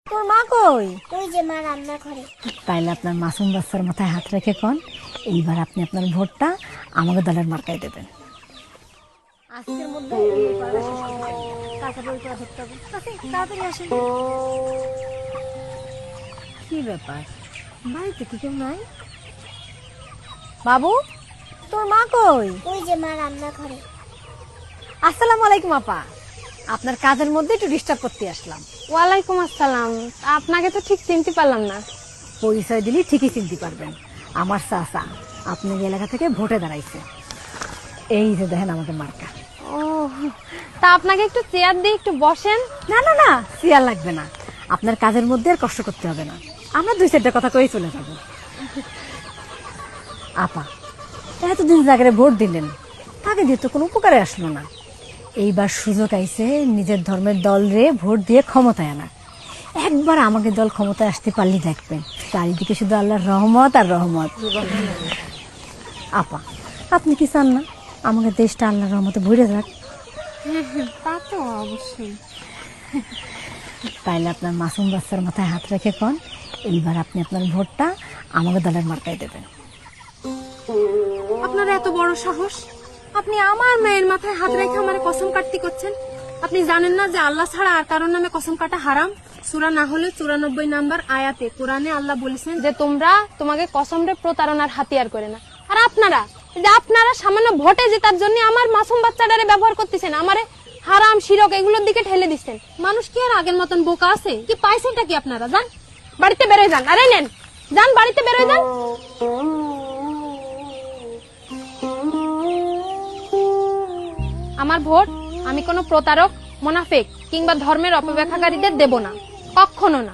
তোর মা কই? ওই যে মা রান্না করে। তাইলে আপনার মাসুম বাচ্চার মাথায় হাত রেখে কোন এইবার আপনি আপনার ভোটটা আমাকে দলের মার্কায় দেবেন। আজকের মধ্যে এই পাড়া শেষ করতে হবে। তারপরে ওই পাড়া ধরতে হবে। তাড়াতাড়ি আসেন। কি ব্যাপার, বাড়িতে কি কেউ নাই? বাবু, তোর মা কই? ওই যে মা রান্না করে। আসসালামু আলাইকুম আপা, আপনার কাজের মধ্যে একটু ডিস্টার্ব করতে আসলাম। ওয়ালাইকুম আসসালাম। আপনাকে তো ঠিক চিনতে পারলাম না। পরিচয় দিলে ঠিকই চিনতে পারবেন, আমার চাচা আপনার এলাকা থেকে ভোটে দাঁড়াইছে। এই যে দেখেন আমাদের মার্কা। ও, তা আপনাকে একটু চেয়ার দিয়ে একটু বসেন। না না না, চেয়ার লাগবে না, আপনার কাজের মধ্যে আর কষ্ট করতে হবে না, আমরা দুই চারটা কথা কই চলে যাব। আপা, এতদিন জায়গায় ভোট দিলেন, তাকে দিয়ে তো কোনো উপকারে আসলো না। এইবার সুযোগ আইছে নিজের ধর্মের দল রে ভোট দিয়ে ক্ষমতায় আনা। একবার আমাকে দল ক্ষমতায় আসতে পারলেই দেখবেন চারিদিকে শুধু আল্লাহর রহমত আর রহমত। আপা, আপনি কি চান না আমাকে দেশটা আল্লাহর রহমতে ভরে যাক? তা তো অবশ্যই। তাইলে আপনার মাসুম বাচ্চার মাথায় হাত রেখে কোন এইবার আপনি আপনার ভোটটা আমাকে দলের মার্কায় দেবেন। আপনার এত বড় সাহস, আপনি আমার মেয়ের মাথায় হাত রেখে আমার কসম কাটতে করছেন? আপনি জানেন না যে আল্লাহ ছাড়া আর কারোর নামে কসম কাটা হারাম? সূরা না হলে 94 নাম্বার আয়াতে কোরআনে আল্লাহ বলেছেন যে তোমরা তোমাকে কসমরে প্রতারণার হাতিয়ার করে না। আর আপনারা সামান্য ভোটে জেতার জন্য আমার মাসুম বাচ্চাটারে ব্যবহার করতেছেন, আমারে হারাম শিরক এগুলোর দিকে ঠেলে দিচ্ছেন। মানুষ কি আর আগের মতন বোকা আছে? কি পাইছেনটা কি আপনারা? যান বাড়িতে বেরোয় যান। আরে নেন, যান বাড়িতে বেরোয় যান। আমার ভোট আমি কোনো প্রতারক, মুনাফিক কিংবা ধর্মের অপব্যাখ্যাকারীদের দেব না, কখনো না।